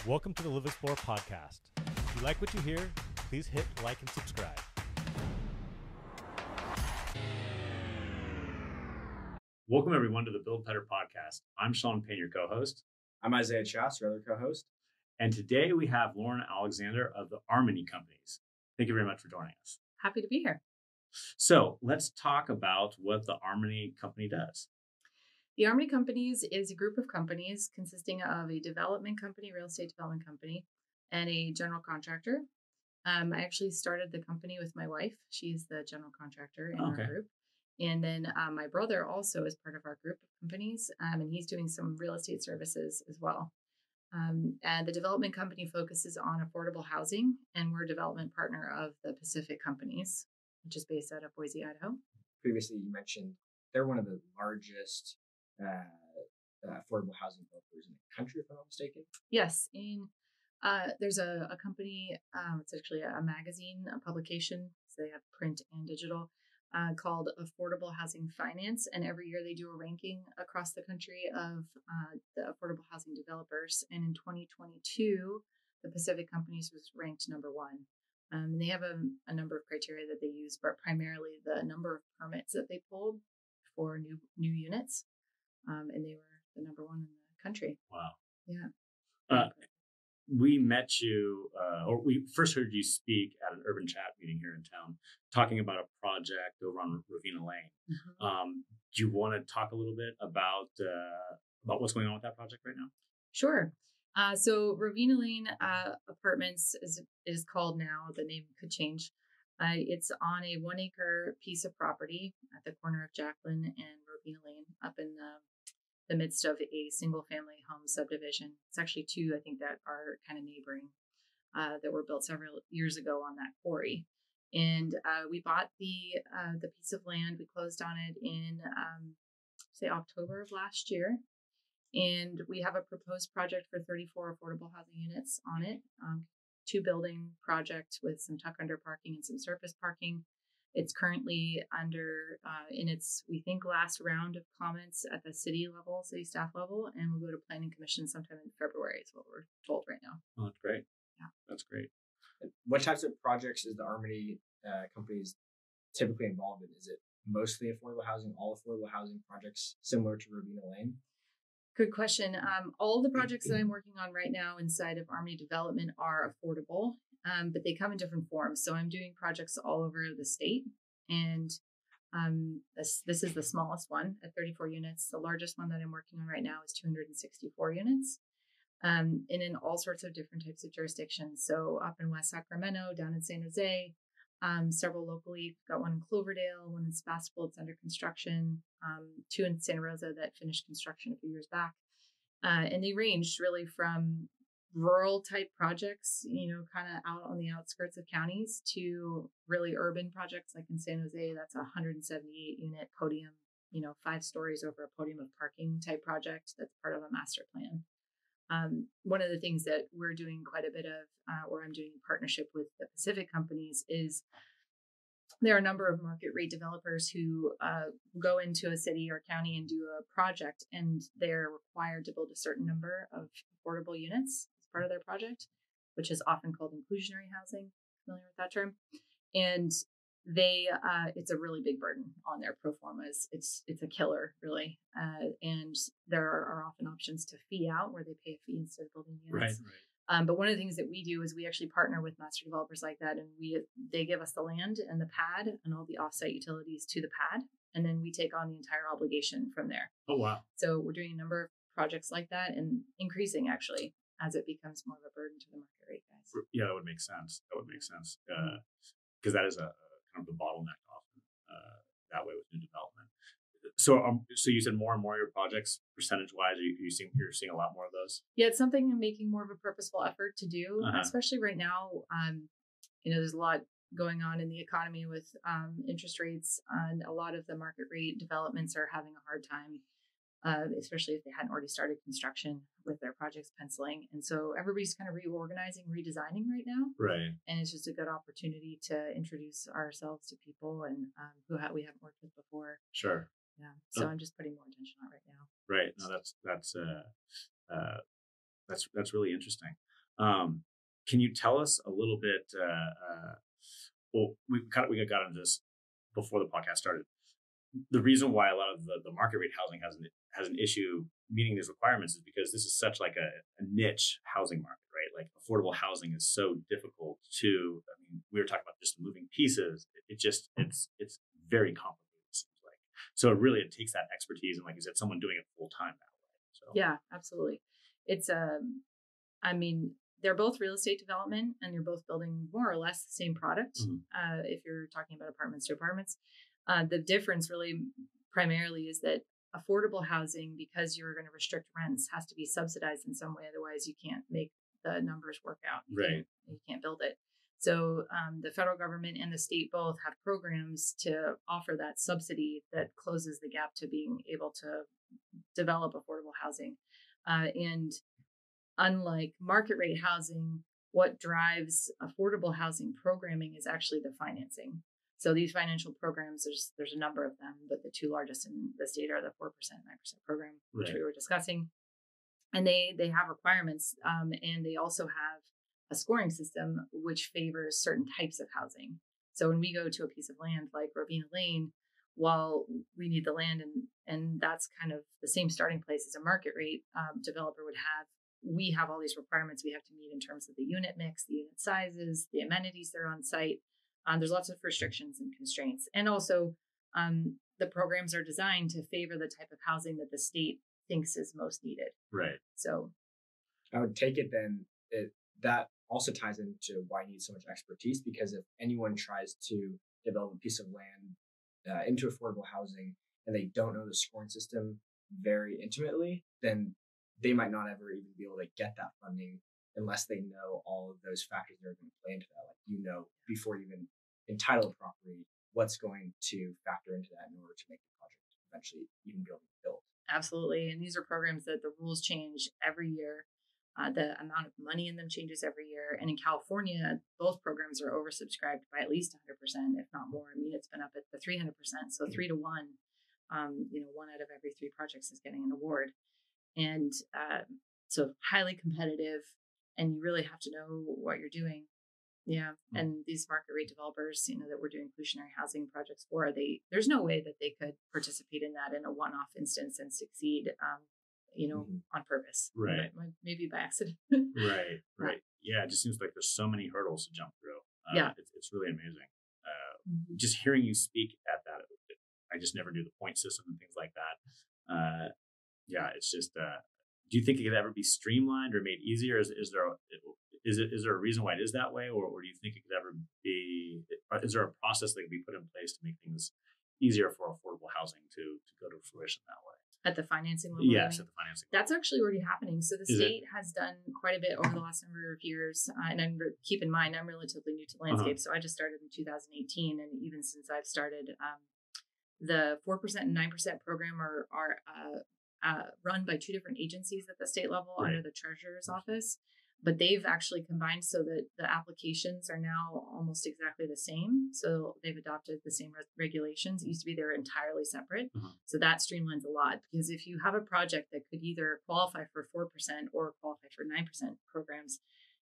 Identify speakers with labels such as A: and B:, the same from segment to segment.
A: Welcome to the Live Explore podcast. If you like what you hear, please hit like and subscribe. Welcome everyone to the Build Better podcast. I'm Sean Payne, your co-host.
B: I'm Isaiah Chas, your other co-host.
A: And today we have Lauren Alexander of the Armony Companies. Thank you very much for joining us.
C: Happy to be here.
A: So let's talk about what the Armony Company does.
C: The Armony Companies is a group of companies consisting of a development company, real estate development company, and a general contractor. I actually started the company with my wife. She's the general contractor in our group. And then my brother also is part of our group of companies, and he's doing some real estate services as well. And the development company focuses on affordable housing, and we're a development partner of the Pacific Companies, which is based out of Boise, Idaho.
B: Previously, you mentioned they're one of the largest affordable housing developers in the country, if I'm not mistaken.
C: Yes. There's a company, it's actually a magazine, a publication, so they have print and digital, called Affordable Housing Finance. And every year they do a ranking across the country of the affordable housing developers. And in 2022, the Pacific Companies was ranked number one. And they have a number of criteria that they use, but primarily the number of permits that they pulled for new units. And they were the number one in the country.
A: Wow.
C: Yeah.
A: We met you, or we first heard you speak at an urban chat meeting here in town, talking about a project over on Ravina Lane. Mm-hmm. Do you want to talk a little bit about what's going on with that project right now?
C: Sure. So Ravina Lane Apartments is called now. The name could change. It's on a 1 acre piece of property at the corner of Jacqueline and Ravina Lane, up in the midst of a single family home subdivision. It's actually two, I think, that are kind of neighboring, that were built several years ago on that quarry. And we bought the piece of land. We closed on it in say October of last year. And we have a proposed project for 34 affordable housing units on it. 2 building project with some tuck under parking and some surface parking. It's currently under in its, we think, last round of comments at the city staff level, and we'll go to planning commission sometime in February is what we're told right now.
A: Oh, that's great.
C: Yeah.
A: That's great.
B: What types of projects is the Armony Companies typically involved in? Is it mostly affordable housing, all affordable housing projects similar to Ravina Lane?
C: Good question. All the projects that I'm working on right now inside of Armony Development are affordable, but they come in different forms. So I'm doing projects all over the state, and this is the smallest one at 34 units. The largest one that I'm working on right now is 264 units, and in all sorts of different types of jurisdictions. So up in West Sacramento, down in San Jose, several locally. Got one in Cloverdale, one in Sebastopol. It's under construction. 2 in Santa Rosa that finished construction a few years back. And they ranged really from rural type projects, kind of out on the outskirts of counties, to really urban projects like in San Jose. That's a 178 unit podium, 5 stories over a podium of parking type project that's part of a master plan. One of the things that we're doing quite a bit of, or I'm doing in partnership with the Pacific Companies, is there are a number of market rate developers who go into a city or county and do a project, and they're required to build a certain number of affordable units as part of their project, which is often called inclusionary housing. Familiar with that term? And they it's a really big burden on their pro formas. It's a killer, really. And there are often options to fee out, where they pay a fee instead of building units.
A: Right.
C: But one of the things that we do is we actually partner with master developers like that, and they give us the land and the pad and all the offsite utilities to the pad, and then we take on the entire obligation from there.
A: Oh, wow.
C: So we're doing a number of projects like that, and increasing actually as it becomes more of a burden to the market rate guys.
A: Yeah, that would make sense. Because that is a kind of the bottleneck often that way with new development. So you said more and more of your projects, percentage-wise, you're seeing a lot more of those? Yeah,
C: it's something I'm making more of a purposeful effort to do, especially right now. There's a lot going on in the economy with interest rates, and a lot of the market rate developments are having a hard time, especially if they hadn't already started construction with their projects penciling. And so everybody's kind of reorganizing, redesigning right now.
A: Right.
C: And it's just a good opportunity to introduce ourselves to people and who we haven't worked with before.
A: Sure.
C: Yeah. So I'm just putting more attention on it right now.
A: Right. No, That's really interesting. Can you tell us a little bit? Well, we got into this before the podcast started. The reason why a lot of the market rate housing has an issue meeting these requirements is because this is such like a niche housing market, right? Like affordable housing is so difficult to. I mean, we were talking about just the moving pieces. It's very complicated. It seems like so. It takes that expertise and, like you said, someone doing it full time that way. So
C: Yeah, absolutely. It's I mean, they're both real estate development, and you're both building more or less the same product. If you're talking about apartments to apartments. The difference really primarily is that affordable housing, because you're going to restrict rents, has to be subsidized in some way. Otherwise, you can't make the numbers work out. You can't build it. So the federal government and the state both have programs to offer that subsidy that closes the gap to being able to develop affordable housing. And unlike market rate housing, what drives affordable housing programming is actually the financing. So these financial programs, there's a number of them, but the two largest in the state are the 4%, 9% program, which we were discussing. And they have requirements, and they also have a scoring system which favors certain types of housing. So when we go to a piece of land like Rovina Lane, while we need the land and that's kind of the same starting place as a market rate developer would have, we have all these requirements we have to meet in terms of the unit mix, the unit sizes, the amenities that are on site. There's lots of restrictions and constraints. And also, the programs are designed to favor the type of housing that the state thinks is most needed.
A: Right.
C: So
B: I would take it then that also ties into why you need so much expertise, because if anyone tries to develop a piece of land into affordable housing and they don't know the scoring system very intimately, then they might not ever even be able to get that funding unless they know all of those factors that are going to play into that. Like, before you even entitle a property, what's going to factor into that in order to make the project eventually even be able to be built.
C: Absolutely. And these are programs that the rules change every year. The amount of money in them changes every year. And in California, both programs are oversubscribed by at least 100%, if not more. I mean, it's been up at the 300%. So 3 to 1, one out of every 3 projects is getting an award. And so highly competitive. And you really have to know what you're doing. Yeah. And these market rate developers, that we're doing inclusionary housing projects for, there's no way that they could participate in that in a one-off instance and succeed, on purpose.
A: Right.
C: Maybe by accident.
A: Right. Yeah. It just seems like there's so many hurdles to jump through. It's really amazing. Just hearing you speak at that, I just never knew the point system and things like that. It's just, do you think it could ever be streamlined or made easier? Is there a reason why it is that way, or do you think it could ever be? Is there a process that can be put in place to make things easier for affordable housing to go to fruition that way?
C: At the financing level?
A: Yes, at the financing level.
C: That's actually already happening. So the state has done quite a bit over the last number of years. And keep in mind, I'm relatively new to the landscape. So I just started in 2018. And even since I've started, the 4% and 9% program are run by 2 different agencies at the state level under the treasurer's office. But they've actually combined so that the applications are now almost exactly the same. So they've adopted the same regulations. It used to be they're entirely separate. So that streamlines a lot, because if you have a project that could either qualify for 4% or qualify for 9% programs,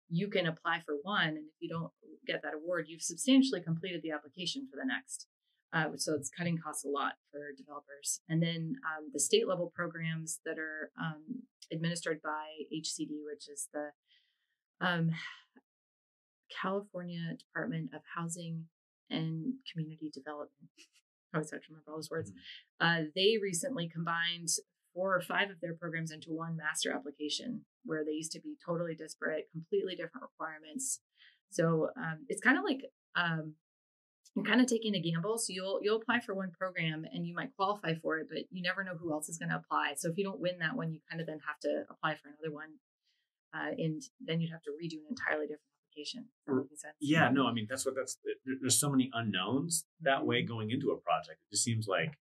C: you can apply for one. And if you don't get that award, you've substantially completed the application for the next. So it's cutting costs a lot for developers. And then the state level programs that are administered by HCD, which is the California Department of Housing and Community Development. I always have to remember all those words. They recently combined 4 or 5 of their programs into one master application, where they used to be totally disparate, completely different requirements. So it's kind of like you're kind of taking a gamble. So you'll apply for one program and you might qualify for it, but you never know who else is going to apply. So if you don't win that one, you kind of then have to apply for another one. And then you'd have to redo an entirely different application. Sense.
A: Yeah, no, I mean, there's so many unknowns that way going into a project. It just seems like,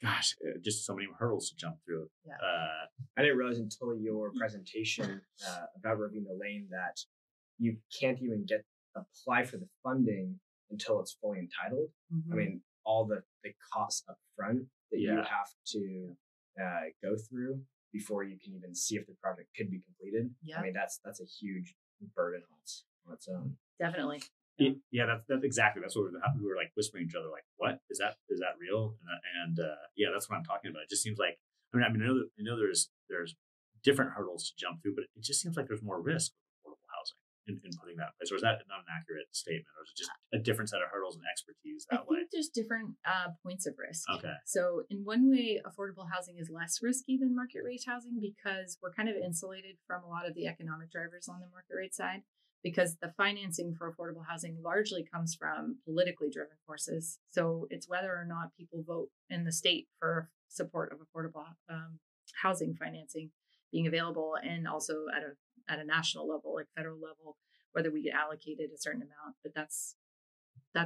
A: gosh, just so many hurdles to jump through.
C: Yeah.
B: I didn't realize until your presentation about Rovina Lane that you can't even apply for the funding until it's fully entitled. I mean, all the costs up front that you have to go through before you can even see if the project could be completed.
C: Yeah.
B: I mean, that's a huge burden on its own.
C: Definitely.
A: Yeah, that's exactly, that's what we were like whispering to each other, like, what is that real? And yeah, that's what I'm talking about. It just seems like, I know there's different hurdles to jump through, but it just seems like there's more risk with affordable housing in putting that in place. Or is that not an accurate statement, or is it just a different set of hurdles and expertise that way?
C: I think there's different points of risk.
A: Okay.
C: So in one way, affordable housing is less risky than market rate housing because we're kind of insulated from a lot of the economic drivers on the market rate side, because the financing for affordable housing largely comes from politically driven forces. So it's whether or not people vote in the state for support of affordable housing financing being available, and also at a national level, like federal level, whether we get allocated a certain amount. But that's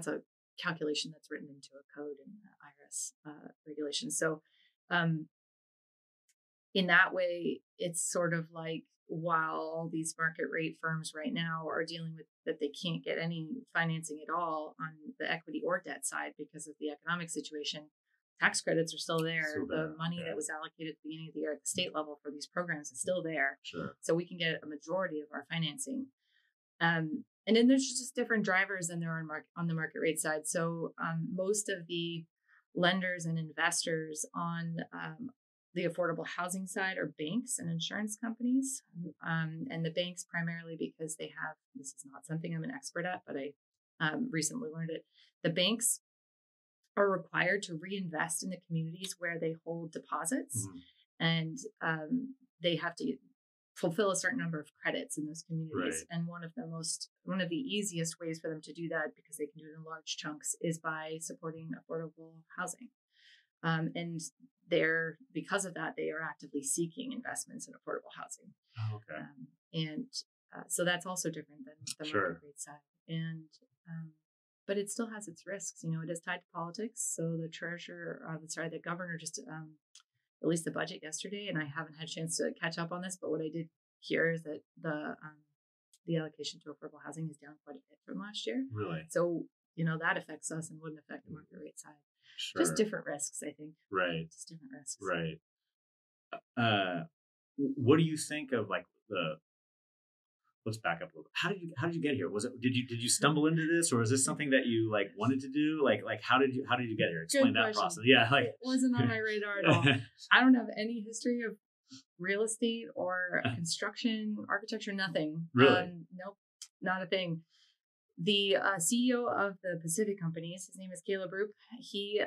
C: a calculation that's written into a code in the IRS regulations. So in that way, it's sort of like, while these market rate firms right now are dealing with that, they can't get any financing at all on the equity or debt side because of the economic situation. Tax credits are still there. The money that was allocated at the beginning of the year at the state level for these programs is still there.
A: Sure.
C: So we can get a majority of our financing. And then there's just different drivers than there are on the market rate side. So most of the lenders and investors on the affordable housing side are banks and insurance companies. And the banks primarily because they have, this is not something I'm an expert at, but I recently learned it. The banks are required to reinvest in the communities where they hold deposits. And they have to fulfill a certain number of credits in those communities. Right. And one of the easiest ways for them to do that, because they can do it in large chunks, is by supporting affordable housing. And because of that, they are actively seeking investments in affordable housing.
A: Oh, okay.
C: So that's also different than the market rate side. And but it still has its risks. It is tied to politics. So the governor just released the budget yesterday, and I haven't had a chance to catch up on this. But what I did hear is that the allocation to affordable housing is down quite a bit from last year.
A: Really?
C: So that affects us and wouldn't affect the market rate side.
A: Sure.
C: Just different risks, I think.
A: Right.
C: Just different risks.
A: Right. What do you think of like let's back up a little bit. How did you get here? Did you stumble into this, or is this something that you like wanted to do? Like how did you get here? Explain that process. Yeah, like
C: it wasn't on my radar at all. I don't have any history of real estate or construction, architecture, nothing.
A: Really?
C: Nope, not a thing. The CEO of the Pacific Companies, his name is Caleb Roop.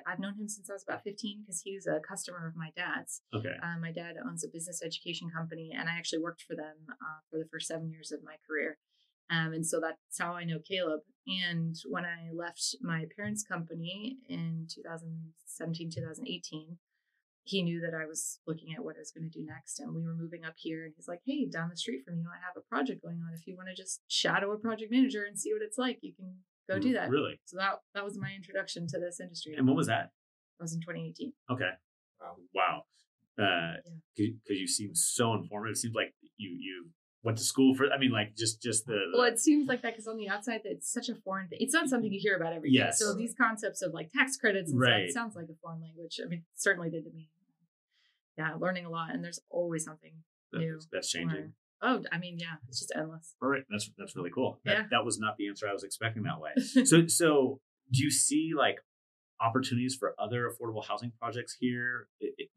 C: I've known him since I was about 15 because he was a customer of my dad's.
A: Okay.
C: My dad owns a business education company, and I actually worked for them for the first 7 years of my career. And so that's how I know Caleb. And when I left my parents' company in 2017, 2018, he knew that I was looking at what I was going to do next. And we were moving up here, and he's like, hey, down the street from you, I have a project going on. If you want to just shadow a project manager and see what it's like, you can go do that.
A: Really?
C: So that was my introduction to this industry.
A: And when was that?
C: That was in 2018.
A: Okay. Wow. Because you seem so informative. It seems like you went to school for, just the...
C: Well, it seems like that because on the outside, it's such a foreign thing. It's not something you hear about every day.
A: Yes.
C: So these concepts of like tax credits and stuff, it sounds like a foreign language. It certainly did to me. Yeah, learning a lot, and there's always something new.
A: That's changing.
C: It's just endless.
A: All right, that's really cool. That was not the answer I was expecting that way. So do you see like opportunities for other affordable housing projects here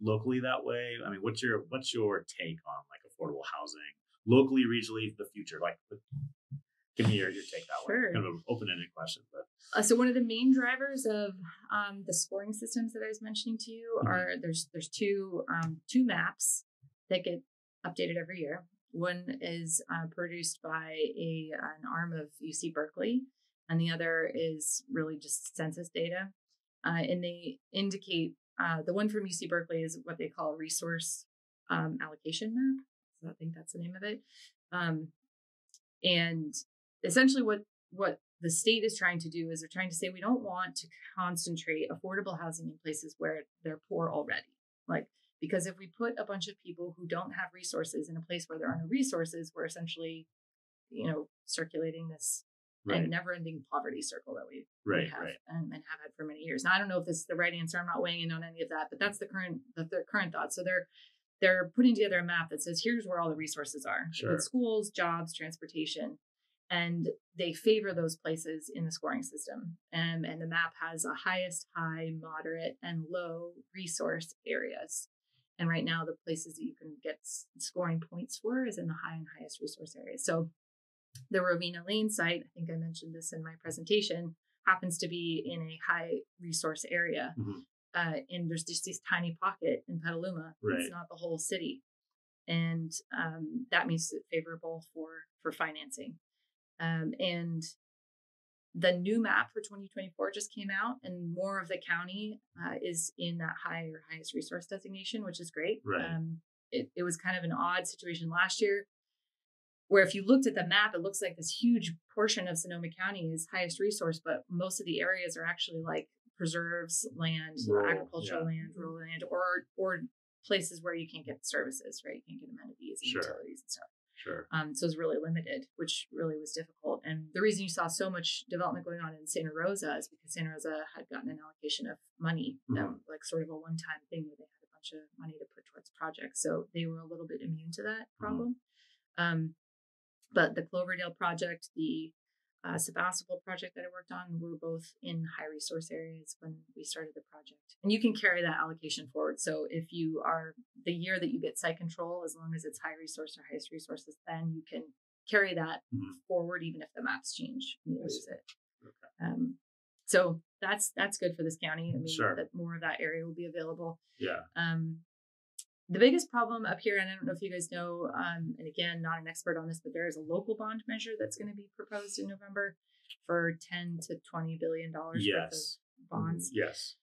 A: locally that way? What's your take on like affordable housing locally, regionally, the future? Like, give me your take that way. Kind of an open-ended question, but.
C: So one of the main drivers of the scoring systems that I was mentioning to you are there's two maps that get updated every year. One is produced by an arm of UC Berkeley, and the other is really just census data. And they indicate the one from UC Berkeley is what they call a resource allocation map. So I think that's the name of it. And essentially what the state is trying to do is they're trying to say we don't want to concentrate affordable housing in places where they're poor already. Because if we put a bunch of people who don't have resources in a place where there are no resources, we're essentially, circulating this never-ending poverty circle that we have and have had for many years. Now, I don't know if this is the right answer. I'm not weighing in on any of that, but that's the current thought. So they're putting together a map that says, here's where all the resources are.
A: Sure.
C: Schools, jobs, transportation. And they favor those places in the scoring system. And the map has a highest, high, moderate, and low resource areas. And right now, the places that you can get scoring points for is in the high and highest resource areas. So the Rovina Lane site, I think I mentioned this in my presentation, happens to be in a high resource area. And there's just this tiny pocket in Petaluma.
A: Right.
C: It's not the whole city. And that makes it favorable for financing. And the new map for 2024 just came out, and more of the county is in that high or highest resource designation, which is great.
A: Right.
C: It was kind of an odd situation last year, where if you looked at the map, it looks like this huge portion of Sonoma County is highest resource, but most of the areas are actually like preserves land, agricultural land, rural land, or places where you can't get services, right? You can't get amenities and utilities and stuff.
A: Sure.
C: So it's really limited, which really was difficult. And the reason you saw so much development going on in Santa Rosa is because Santa Rosa had gotten an allocation of money, like sort of a one-time thing where they had a bunch of money to put towards projects. So they were a little bit immune to that problem. But the Cloverdale project, the Sebastopol project that I worked on, were both in high resource areas when we started the project. And you can carry that allocation forward. So if you are the year that you get site control, as long as it's high resource or highest resources, then you can carry that forward, even if the maps change and you lose it. Okay. So that's good for this county. I mean, that more of that area will be available.
A: Yeah.
C: The biggest problem up here, and I don't know if you guys know, and again, not an expert on this, but there is a local bond measure that's going to be proposed in November for $10 to $20 billion worth of bonds.
A: Yes.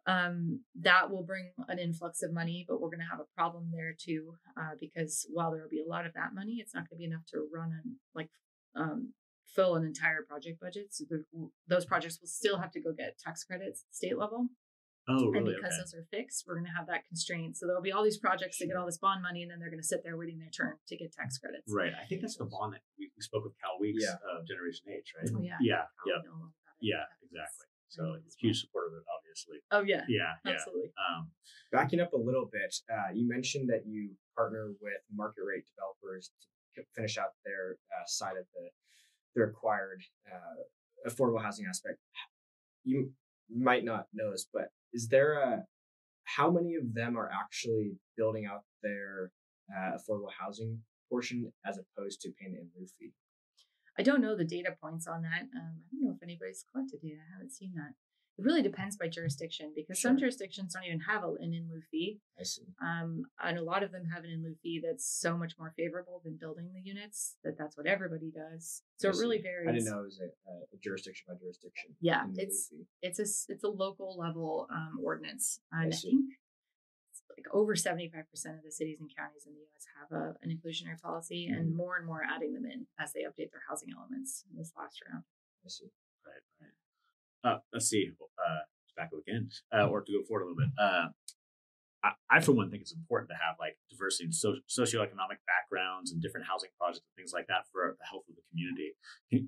C: That will bring an influx of money, but we're going to have a problem there too, because while there will be a lot of that money, it's not going to be enough to run and fill an entire project budget. So those projects will still have to go get tax credits at the state level.
A: Oh, really?
C: And because those are fixed, we're going to have that constraint. So there'll be all these projects that get all this bond money, and then they're going to sit there waiting their turn to get tax credits.
A: Right. I think that's the bond that we spoke with Cal Weeks of Generation H, right?
C: Oh, yeah.
A: Yeah.
C: Yeah.
A: Exactly. So huge support of it, obviously.
C: Oh, yeah.
A: Yeah.
C: Absolutely.
B: Backing up a little bit, you mentioned that you partner with market rate developers to finish out their side of the required affordable housing aspect. You might not know this, but is there how many of them are actually building out their affordable housing portion as opposed to paying the in lieu fee?
C: I don't know the data points on that. I don't know if anybody's collected data. I haven't seen that. It really depends by jurisdiction, because some jurisdictions don't even have an in lieu fee.
B: I see.
C: And a lot of them have an in lieu fee that's so much more favorable than building the units that's what everybody does. So it really varies.
B: I didn't know it was a jurisdiction by jurisdiction.
C: Yeah, it's a local level ordinance. And I think it's like over 75% of the cities and counties in the U.S. have an inclusionary policy, and more adding them in as they update their housing elements in this last round.
B: I see.
A: Right. Let's see. Back up again, or to go forward a little bit. I, for one, think it's important to have like diversity in socioeconomic backgrounds and different housing projects and things like that for the health of the community.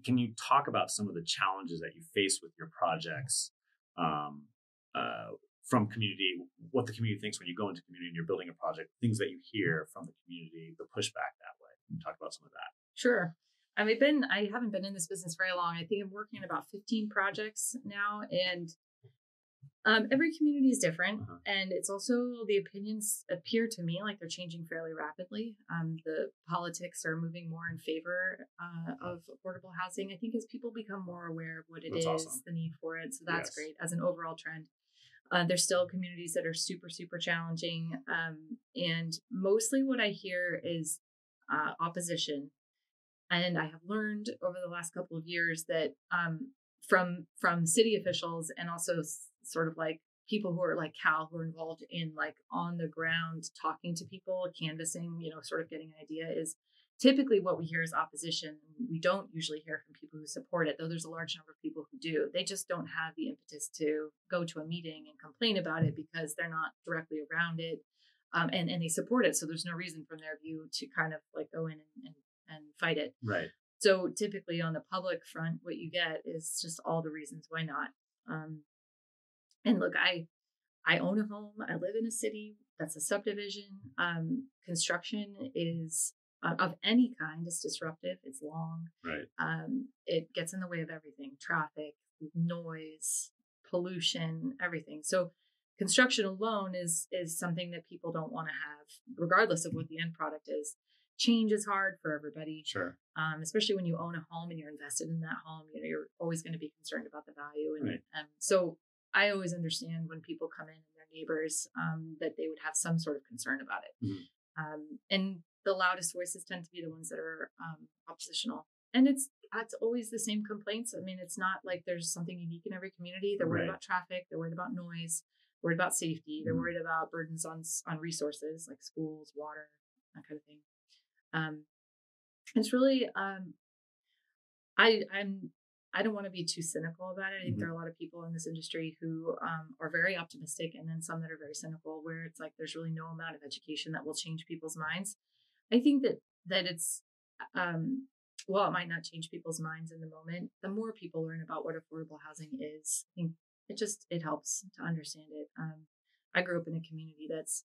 A: Can you talk about some of the challenges that you face with your projects from community, what the community thinks when you go into community and you're building a project, things that you hear from the community, the pushback that way? Can you talk about some of that?
C: Sure. I haven't been in this business very long. I think I'm working on about 15 projects now, and every community is different. And it's also, the opinions appear to me like they're changing fairly rapidly. The politics are moving more in favor of affordable housing, I think, as people become more aware of what it is, the need for it. So that's great as an overall trend. There's still communities that are super, super challenging. And mostly what I hear is opposition. And I have learned over the last couple of years that from city officials, and also sort of like people who are like Cal, who are involved in like on the ground talking to people, canvassing, sort of getting an idea, is typically what we hear is opposition. We don't usually hear from people who support it, though there's a large number of people who do. They just don't have the impetus to go to a meeting and complain about it because they're not directly around it. And they support it. So there's no reason from their view to kind of like go in and fight it.
A: Right.
C: So typically on the public front, what you get is just all the reasons why not. And look, I own a home. I live in a city that's a subdivision. Construction is of any kind is disruptive. It's long.
A: Right.
C: It gets in the way of everything: traffic, noise, pollution, everything. So construction alone is something that people don't want to have, regardless of what the end product is. Change is hard for everybody.
A: Sure.
C: Especially when you own a home and you're invested in that home, you're always going to be concerned about the value. And
A: Right.
C: So I always understand when people come in and their neighbors, that they would have some sort of concern about it.
A: Mm-hmm.
C: And the loudest voices tend to be the ones that are oppositional. And it's always the same complaints. I mean, it's not like there's something unique in every community. They're worried
A: Right.
C: about traffic. They're worried about noise. Worried about safety. They're
A: Mhm.
C: worried about burdens on resources like schools, water, that kind of thing. It's really I don't want to be too cynical about it. I think
A: Mhm.
C: there are a lot of people in this industry who are very optimistic, and then some that are very cynical, where it's like there's really no amount of education that will change people's minds. I think that it's while it might not change people's minds in the moment, the more people learn about what affordable housing is, I think it helps to understand it. I grew up in a community that's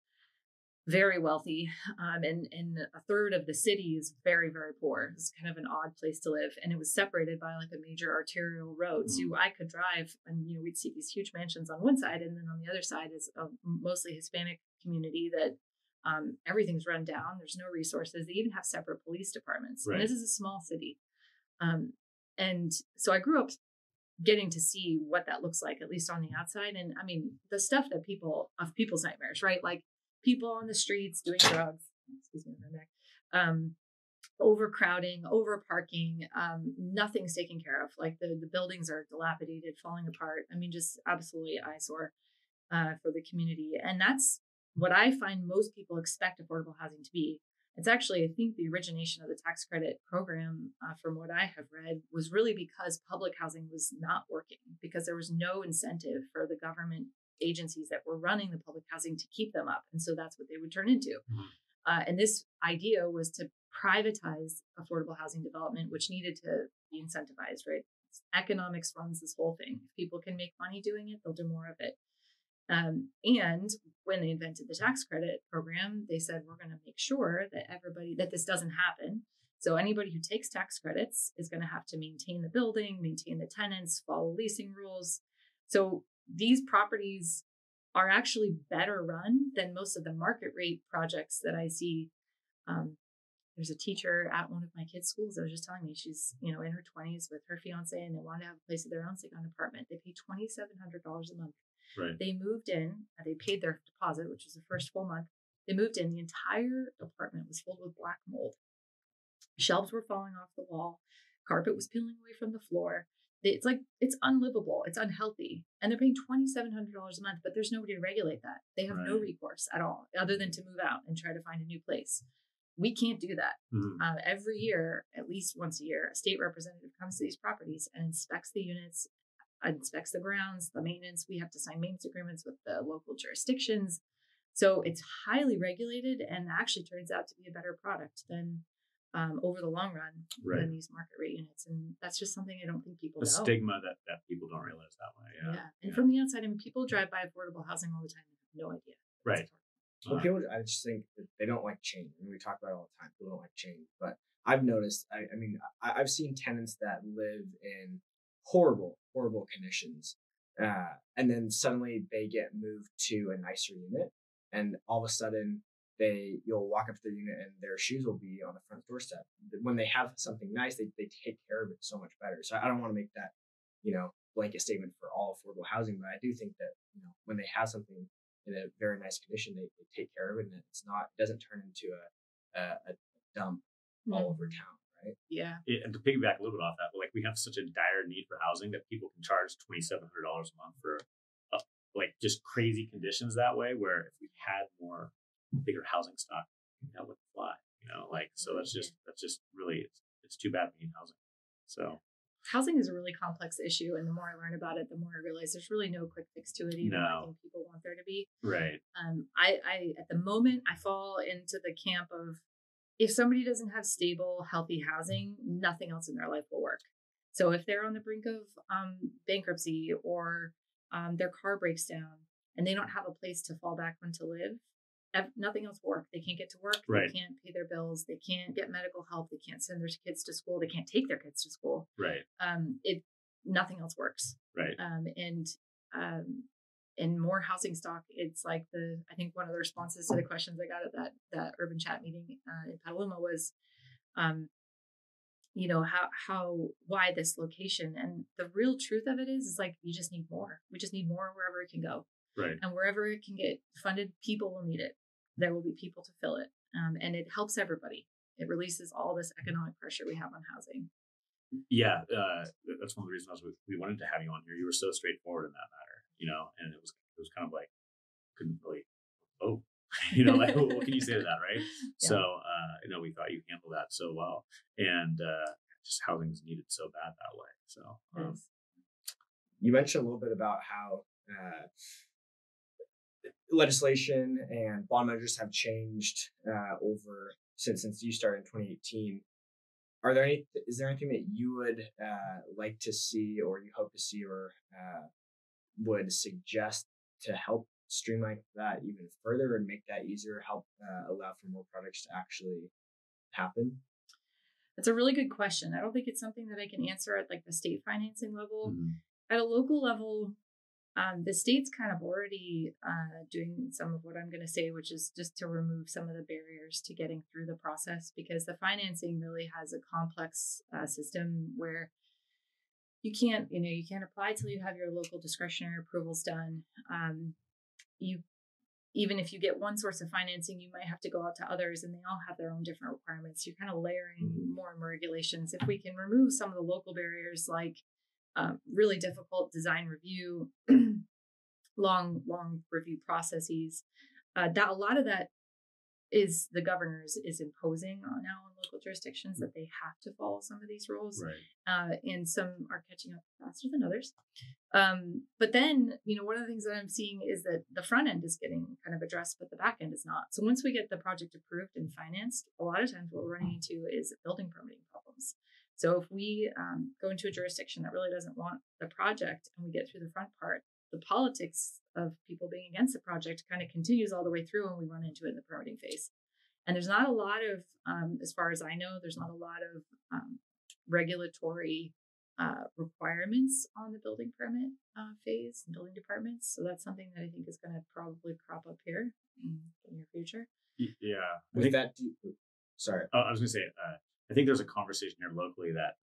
C: very wealthy, and a third of the city is very, very poor. It's kind of an odd place to live, and it was separated by like a major arterial road. So I could drive, and we'd see these huge mansions on one side, and then on the other side is a mostly Hispanic community that everything's run down. There's no resources. They even have separate police departments.
A: Right.
C: And this is a small city, and so I grew up getting to see what that looks like, at least on the outside. And I mean, the stuff that people's nightmares, right? Like people on the streets doing drugs, excuse me, my neck, overcrowding, overparking, nothing's taken care of. Like the buildings are dilapidated, falling apart. I mean, just absolutely eyesore for the community. And that's what I find most people expect affordable housing to be. It's actually, I think, the origination of the tax credit program, from what I have read, was really because public housing was not working, because there was no incentive for the government agencies that were running the public housing to keep them up. And so that's what they would turn into.
A: Mhm.
C: And this idea was to privatize affordable housing development, which needed to be incentivized, right? Economics runs this whole thing. If people can make money doing it, they'll do more of it. And when they invented the tax credit program, they said, we're going to make sure that this doesn't happen. So anybody who takes tax credits is going to have to maintain the building, maintain the tenants, follow leasing rules. So these properties are actually better run than most of the market rate projects that I see. There's a teacher at one of my kids' schools that was just telling me she's, in her 20s with her fiance, and they wanted to have a place of their own, so they got an apartment. They pay $2,700 a month.
A: Right.
C: They moved in, they paid their deposit, which was the first full month. They moved in, the entire apartment was filled with black mold. Shelves were falling off the wall. Carpet was peeling away from the floor. It's unlivable. It's unhealthy. And they're paying $2,700 a month, but there's nobody to regulate that. They have no recourse at all, other than to move out and try to find a new place. We can't do that.
A: Mhm.
C: Every year, at least once a year, a state representative comes to these properties and inspects the units, inspects the grounds, the maintenance. We have to sign maintenance agreements with the local jurisdictions. So it's highly regulated, and actually turns out to be a better product than over the long run than these market rate units. And that's just something I don't think people know.
A: The stigma that people don't realize that way. Yeah.
C: And from the outside, I mean, people drive by affordable housing all the time and have no idea.
A: Right.
B: Well, people, I just think that they don't like change. I mean, we talk about it all the time. People don't like change, but I've noticed. I've seen tenants that live in horrible conditions, and then suddenly they get moved to a nicer unit, and all of a sudden you'll walk up to their unit and their shoes will be on the front doorstep. When they have something nice, they take care of it so much better. So I don't want to make that blanket statement for all affordable housing, but I do think that when they have something in a very nice condition, they take care of it, and it doesn't turn into a dump all over town, right?
C: Yeah.
A: And to piggyback a little bit off that, like, we have such a dire need for housing that people can charge $2,700 a month for just crazy conditions that way, where if we had more bigger housing stock, that would fly, so that's just really, it's too bad we need housing. So
C: housing is a really complex issue, and the more I learn about it, the more I realize there's really no quick fix to it, even though I think people want there to be.
A: Right.
C: I at the moment I fall into the camp of, if somebody doesn't have stable, healthy housing, nothing else in their life will work. So if they're on the brink of bankruptcy, or their car breaks down and they don't have a place to fall back on to live, nothing else will work. They can't get to work.
A: Right.
C: They can't pay their bills. They can't get medical help. They can't send their kids to school. They can't take their kids to school.
A: Right.
C: Nothing else works.
A: Right.
C: And more housing stock. It's like I think one of the responses to the questions I got at that urban chat meeting in Petaluma was, why this location? And the real truth of it is like, you just need more. We just need more wherever it can go.
A: Right.
C: And wherever it can get funded, people will need it. There will be people to fill it. And it helps everybody. It releases all this economic pressure we have on housing.
A: Yeah. That's one of the reasons we wanted to have you on here. You were so straightforward in that matter, and it was kind of like, couldn't really, like, what can you say to that? Right. Yeah. So, we thought you handled that so well, and just housing is needed so bad that way. So,
B: you mentioned a little bit about how legislation and bond measures have changed over since you started in 2018. Is there anything that you would like to see, or you hope to see, or would suggest to help streamline that even further and make that easier, help allow for more projects to actually happen?
C: That's a really good question. I don't think it's something that I can answer at like the state financing level.
A: Mm-hmm.
C: At a local level, the state's kind of already doing some of what I'm going to say, which is just to remove some of the barriers to getting through the process, because the financing really has a complex system where you can't apply till you have your local discretionary approvals done. Even if you get one source of financing, you might have to go out to others, and they all have their own different requirements. You're kind of layering more and more regulations. If we can remove some of the local barriers, like really difficult design review, long review processes, that a lot of that is the governors is imposing on now on local jurisdictions, that they have to follow some of these rules.
A: Right.
C: And some are catching up faster than others. But then, one of the things that I'm seeing is that the front end is getting kind of addressed, but the back end is not. So once we get the project approved and financed, a lot of times what we're running into is building permitting problems. So if we go into a jurisdiction that really doesn't want the project and we get through the front part, the politics of people being against the project kind of continues all the way through, and we run into it in the permitting phase. And there's not a lot of, as far as I know, there's not a lot of regulatory requirements on the building permit phase and building departments. So that's something that I think is going to probably crop up here in the near future.
A: Yeah.
B: Sorry.
A: I was going to say, I think there's a conversation here locally that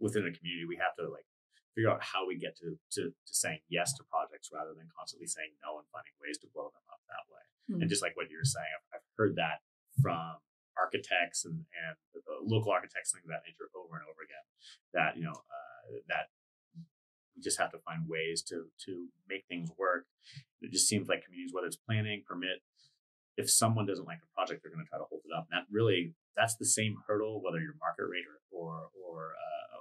A: within the community, we have to like figure out how we get to saying yes to projects rather than constantly saying no and finding ways to blow them up that way. Mm-hmm. And just like what you were saying, I've heard that from architects and local architects, things of that nature over and over again, that that we just have to find ways to make things work. It just seems like communities, whether it's planning, permit, if someone doesn't like a project, they're going to try to hold it up. And that's the same hurdle, whether you're market rate or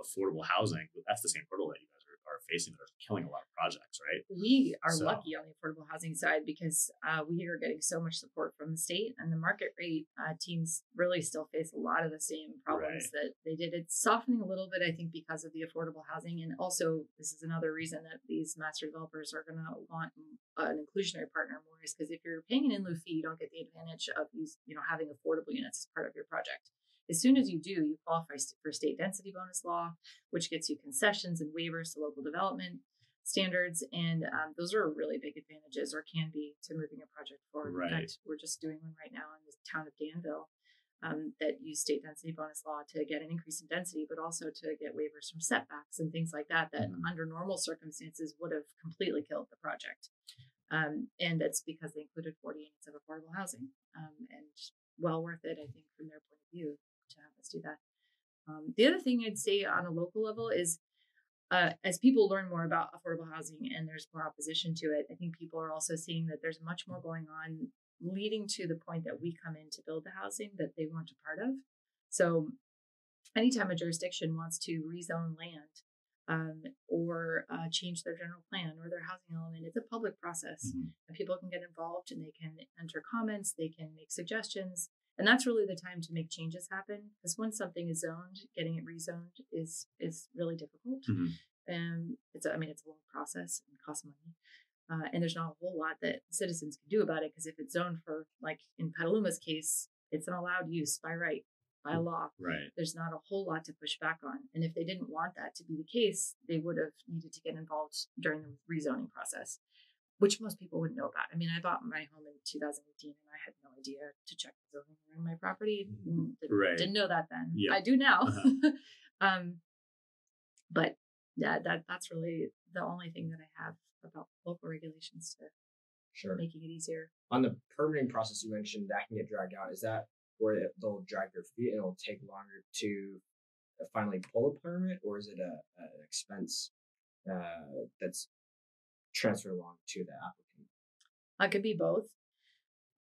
A: affordable housing. That's the same hurdle that you guys are facing, that are killing a lot of projects, right?
C: We are lucky on the affordable housing side because we are getting so much support from the state, and the market rate teams really still face a lot of the same problems that they did. It's softening a little bit, I think, because of the affordable housing. And also, this is another reason that these master developers are going to want an inclusionary partner more, is because if you're paying an in lieu fee, you don't get the advantage of these, having affordable units as part of your project. As soon as you do, you qualify for state density bonus law, which gets you concessions and waivers to local development standards. And those are really big advantages, or can be, to moving a project forward.
A: Right.
C: In fact, we're just doing one right now in the town of Danville that use state density bonus law to get an increase in density, but also to get waivers from setbacks and things like that, under normal circumstances would have completely killed the project. And that's because they included 40 units of affordable housing, and well worth it, I think, from their point of view, to have us do that. The other thing I'd say on a local level is, as people learn more about affordable housing and there's more opposition to it, I think people are also seeing that there's much more going on, leading to the point that we come in to build the housing that they weren't a part of. So anytime a jurisdiction wants to rezone land or change their general plan or their housing element, it's a public process.
A: Mm-hmm.
C: And people can get involved, and they can enter comments, they can make suggestions. And that's really the time to make changes happen, because when something is zoned, getting it rezoned is really difficult.
A: Mm-hmm.
C: And it's a long process and costs money. And there's not a whole lot that citizens can do about it, because if it's zoned for, like in Petaluma's case, it's an allowed use by right, by law.
A: Right.
C: There's not a whole lot to push back on. And if they didn't want that to be the case, they would have needed to get involved during the rezoning process, which most people wouldn't know about. I mean, I bought my home in 2018 and I had no idea to check the zoning around my property. Didn't know that then.
A: Yeah.
C: I do now. But yeah, that's really the only thing that I have about local regulations to making it easier.
B: On the permitting process you mentioned, that can get dragged out. Is that where they'll drag their feet and it'll take longer to finally pull a permit, or is it an expense that's transferred along to the applicant?
C: It could be both.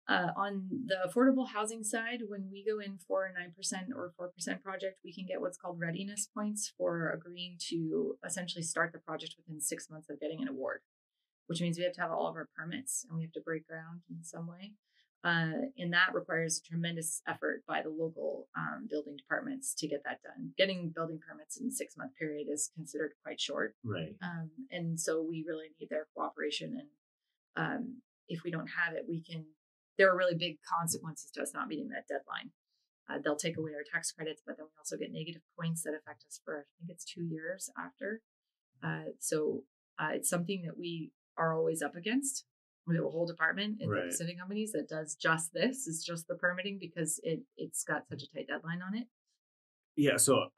C: On the affordable housing side, when we go in for a 9% or 4% project, we can get what's called readiness points for agreeing to essentially start the project within 6 months of getting an award, which means we have to have all of our permits and we have to break ground in some way. And that requires a tremendous effort by the local building departments to get that done. Getting building permits in a 6-month period is considered quite short.
A: Right.
C: And so we really need their cooperation. And if we don't have it, there are really big consequences to us not meeting that deadline. They'll take away our tax credits, but then we also get negative points that affect us for, I think it's 2 years after. So it's something that we are always up against. We have a whole department in the Pacific Companies that does just this. It's just the permitting, because it's got such a tight deadline on it.
A: Yeah. So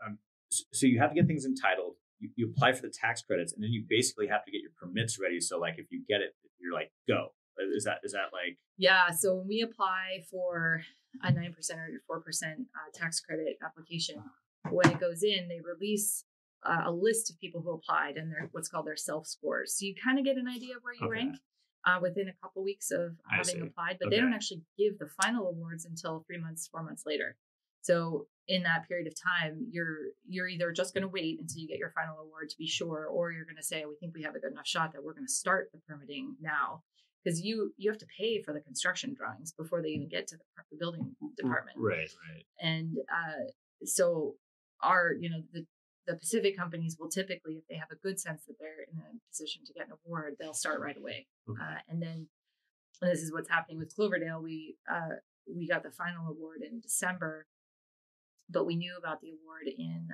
A: you have to get things entitled. You apply for the tax credits, and then you basically have to get your permits ready. So like if you get it, you're like, go. Is that like?
C: Yeah. So when we apply for a 9% or 4% tax credit application, when it goes in, they release a list of people who applied and what's called their self scores. So you kind of get an idea of where you rank within a couple weeks of having applied, but they don't actually give the final awards until 3 months, 4 months later. So in that period of time, you're either just going to wait until you get your final award to be sure, or you're going to say, we think we have a good enough shot that we're going to start the permitting now. Because you have to pay for the construction drawings before they even get to the building department.
A: Right.
C: And so the Pacific companies will typically, if they have a good sense that they're in a position to get an award, they'll start right away. And this is what's happening with Cloverdale. We got the final award in December, but we knew about the award in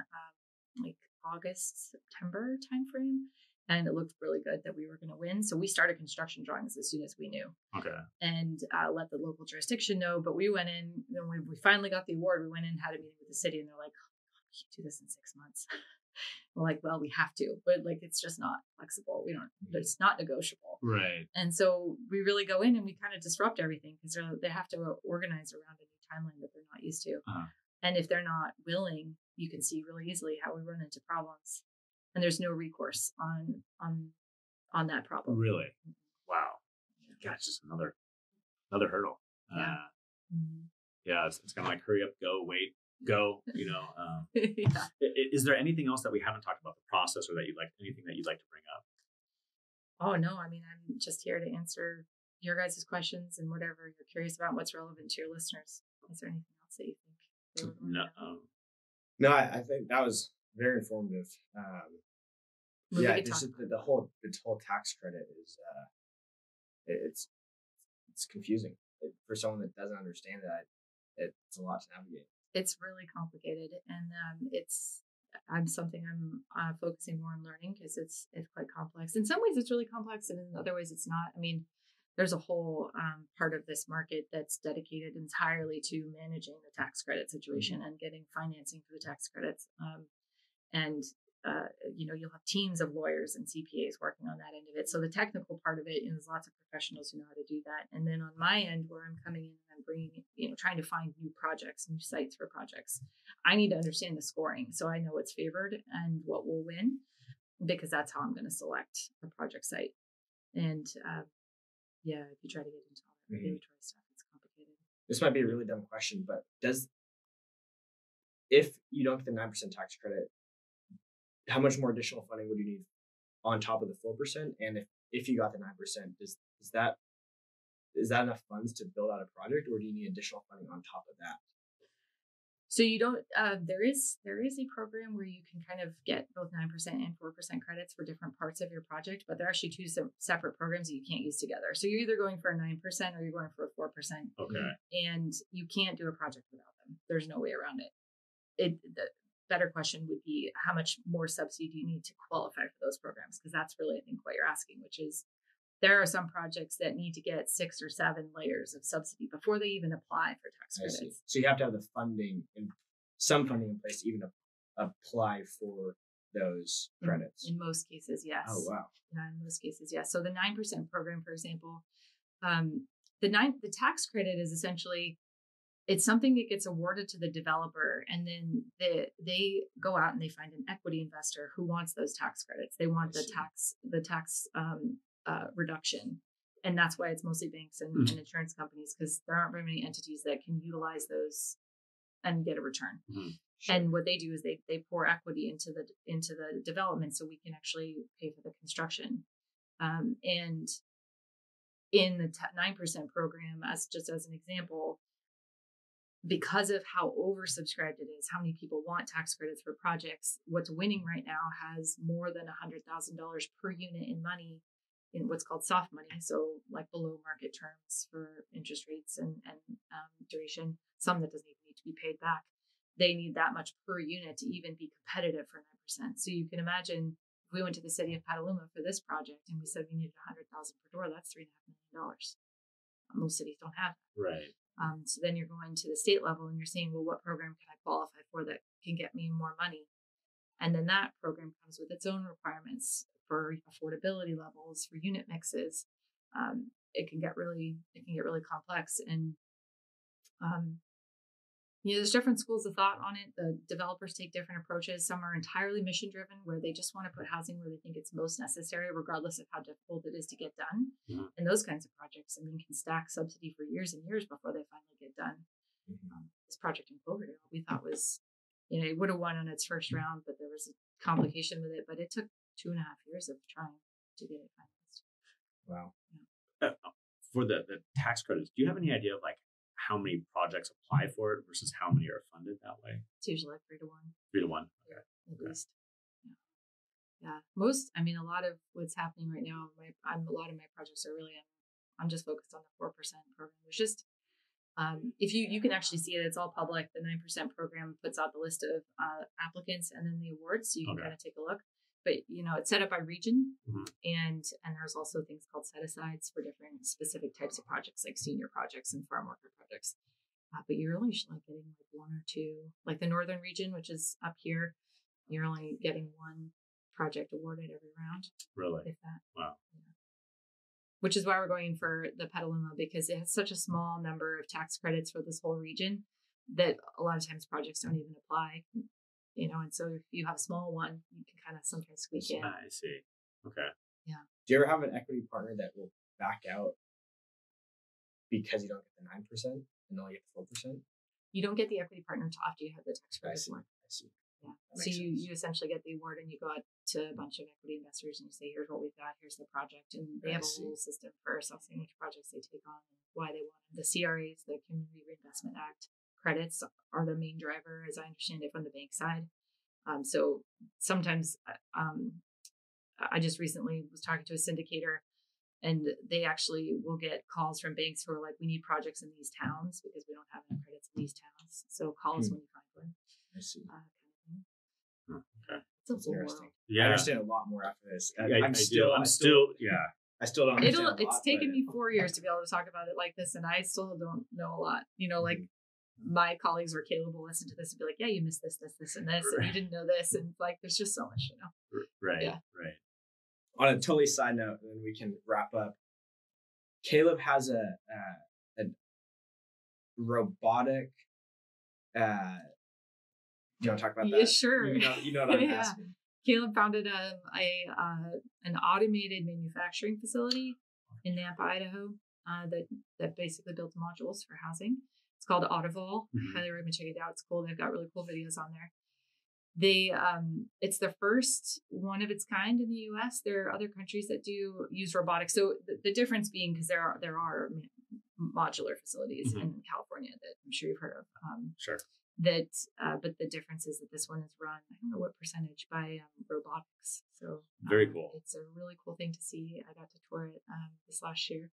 C: like August, September timeframe. And it looked really good that we were going to win. So we started construction drawings as soon as we knew. And let the local jurisdiction know. But we went in, when we finally got the award, we went in and had a meeting with the city. And they're like, we can't do this in 6 months. We're like, well, we have to. But like, it's just not flexible. It's not negotiable.
A: Right.
C: And so we really go in and we kind of disrupt everything, because they have to organize around a new timeline that they're not used to. And if they're not willing, you can see really easily how we run into problems. And there's no recourse on that problem.
A: Really? Wow. God, it's just another hurdle. Yeah. It's kind of like hurry up, go, wait, go. Is there anything else that we haven't talked about the process, or anything that you'd like to bring up? Oh no, I mean, I'm just here to answer your guys' questions and whatever you're curious about, what's relevant to your listeners. Is there anything else that you think they would want to know?
B: No, I think that was very informative. The whole tax credit is it's confusing for someone that doesn't understand that. It's a lot to navigate. It's really complicated, and I'm focusing more on learning, because it's quite complex. In some ways, it's really complex, and in other ways, it's not. I mean, there's a whole part of this market that's dedicated entirely to managing the tax credit situation and getting financing for the tax credits. You'll have teams of lawyers and CPAs working on that end of it. So the technical part of it, there's lots of professionals who know how to do that. And then on my end, where I'm coming in and I'm bringing, trying to find new projects, new sites for projects, I need to understand the scoring. So I know what's favored and what will win, because that's how I'm going to select a project site. And if you try to get into all that regulatory stuff, it's complicated. This might be a really dumb question, but if you don't get the 9% tax credit, how much more additional funding would you need on top of the 4%? And if you got the 9%, is that enough funds to build out a project, or do you need additional funding on top of that?
C: So you don't. There is a program where you can kind of get both 9% and 4% credits for different parts of your project, but they're actually two separate programs that you can't use together. So you're either going for a 9% or you're going for a 4%.
A: Okay.
C: And you can't do a project without them. There's no way around it. The better question would be, how much more subsidy do you need to qualify for those programs? Because that's really, I think, what you're asking, which is, there are some projects that need to get 6 or 7 layers of subsidy before they even apply for tax credits.
B: So you have to have the funding and some funding in place to even apply for those credits.
C: In most cases, yes.
B: Oh, wow.
C: Yeah, in most cases, yes. So the 9% program, for example, the tax credit is essentially, it's something that gets awarded to the developer, and then they go out and they find an equity investor who wants those tax credits. They want the tax reduction. And that's why it's mostly banks and insurance companies, because there aren't very many entities that can utilize those and get a return.
B: Sure.
C: And what they do is they pour equity into the development so we can actually pay for the construction. And in the 9% program, as an example, because of how oversubscribed it is, how many people want tax credits for projects, what's winning right now has more than $100,000 per unit in money, in what's called soft money, so like below market terms for interest rates and duration, some that doesn't even need to be paid back. They need that much per unit to even be competitive for 9%. So you can imagine if we went to the city of Petaluma for this project and we said we needed $100,000 per door, that's $3.5 million. Most cities don't have that.
A: Right.
C: So then you're going to the state level and you're saying, well, what program can I qualify for that can get me more money? And then that program comes with its own requirements for affordability levels, for unit mixes. It can get really complex. And there's different schools of thought on it. The developers take different approaches. Some are entirely mission driven, where they just want to put housing where they think it's most necessary, regardless of how difficult it is to get done.
A: Mm-hmm.
C: And those kinds of projects, can stack subsidy for years and years before they finally get done. This project in Cloverdale, we thought was, it would have won on its first round, but there was a complication with it. But it took 2.5 years of trying to get it financed.
B: Wow.
C: Yeah.
A: For the tax credits, do you have any idea of how many projects apply for it versus how many are funded that way?
C: It's usually like 3 to 1.
A: 3 to 1. Okay.
C: At least. Yeah. Most, a lot of what's happening right now, a lot of my projects are really, I'm just focused on the 4% program. There's just, if you can actually see it, it's all public. The 9% program puts out the list of applicants and then the awards, so you can kind of take a look. But it's set up by region, and there's also things called set asides for different specific types of projects, like senior projects and farm worker projects. But you're only getting 1 or 2, like the northern region, which is up here. You're only getting 1 project awarded every round.
A: Really?
C: If that.
A: Wow.
C: Yeah. Which is why we're going for the Petaluma, because it has such a small number of tax credits for this whole region that a lot of times projects don't even apply. And so if you have a small one, you can kind of sometimes squeak in.
A: I see. Okay.
C: Yeah.
B: Do you ever have an equity partner that will back out because you don't get the 9% and only get the 4%?
C: You don't get the equity partner until after you have the tax credit.
B: I see.
C: Yeah. So you essentially get the award and you go out to a bunch of equity investors and you say, here's what we've got, here's the project. And they have a whole system for assessing which projects they take on and why they want them. The CRAs, the Community Reinvestment Act credits, are the main driver, as I understand it, from the bank side. So sometimes I just recently was talking to a syndicator, and they actually will get calls from banks who are like, we need projects in these towns because we don't have any credits in these towns. So call us when you find one.
B: I see.
C: Kind of thing.
A: Okay.
C: It's a
B: Interesting.
A: Yeah.
B: I understand a lot more after this.
A: I still
B: I still don't understand.
C: It's taken me 4 years to be able to talk about it like this, and I still don't know a lot. Like my colleagues or Caleb will listen to this and be like, yeah, you missed this, and this, and you didn't know this, and there's just so much to know.
A: Right.
C: Yeah.
A: Right.
B: On a totally side note, and then we can wrap up. Caleb has a robotic. Do you want to talk about that?
C: Yeah, sure.
B: You know what I'm asking.
C: Caleb founded an automated manufacturing facility in Nampa, Idaho, that basically builds modules for housing. It's called Autovol. Highly recommend checking it out. It's cool. They've got really cool videos on there. It's the first one of its kind in the U.S. There are other countries that do use robotics. So the difference being, because there are modular facilities in California that I'm sure you've heard of.
A: Sure.
C: but the difference is that this one is run, I don't know what percentage, by robotics. So
A: very cool.
C: It's a really cool thing to see. I got to tour it this last year.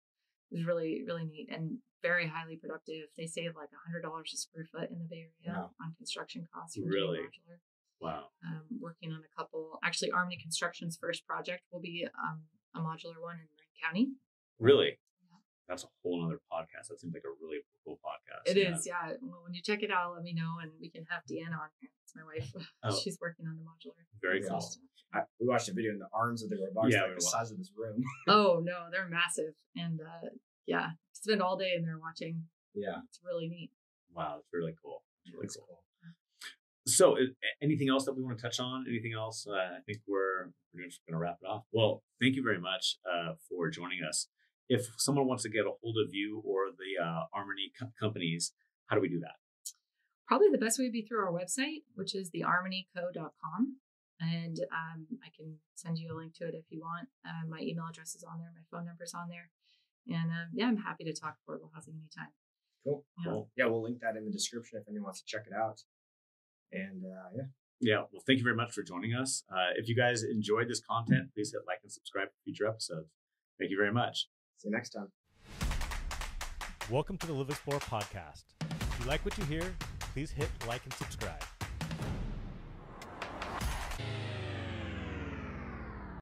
C: It was really, really neat and very highly productive. They save like $100 a square foot in the Bay Area on construction costs.
A: Really?
C: Modular.
A: Wow.
C: Working on a couple. Actually, Armony Construction's first project will be a modular one in Marin County.
A: Really? That's a whole other podcast. That seems like a really cool podcast.
C: It is, yeah. Well, when you check it out, let me know, and we can have Deanna on here. It's my wife. She's working on the modular.
A: Very cool.
B: We watched a video, and the arms of the robots are like the size of this room.
C: Oh no, they're massive, and spend all day in there watching.
B: Yeah,
C: it's really neat.
A: Wow, it's really cool. It's really cool. So, anything else that we want to touch on? Anything else? I think we're just going to wrap it off. Well, thank you very much for joining us. If someone wants to get a hold of you or the Armony Companies, how do we do that?
C: Probably the best way would be through our website, which is thearmonyco.com. And I can send you a link to it if you want. My email address is on there. My phone number is on there. And I'm happy to talk affordable housing anytime.
B: Cool. Cool. Yeah, we'll link that in the description if anyone wants to check it out. And
A: Yeah, well, thank you very much for joining us. If you guys enjoyed this content, please hit like and subscribe for future episodes. Thank you very much.
B: See you next time.
D: Welcome to the Live Explore podcast. If you like what you hear, please hit like and subscribe.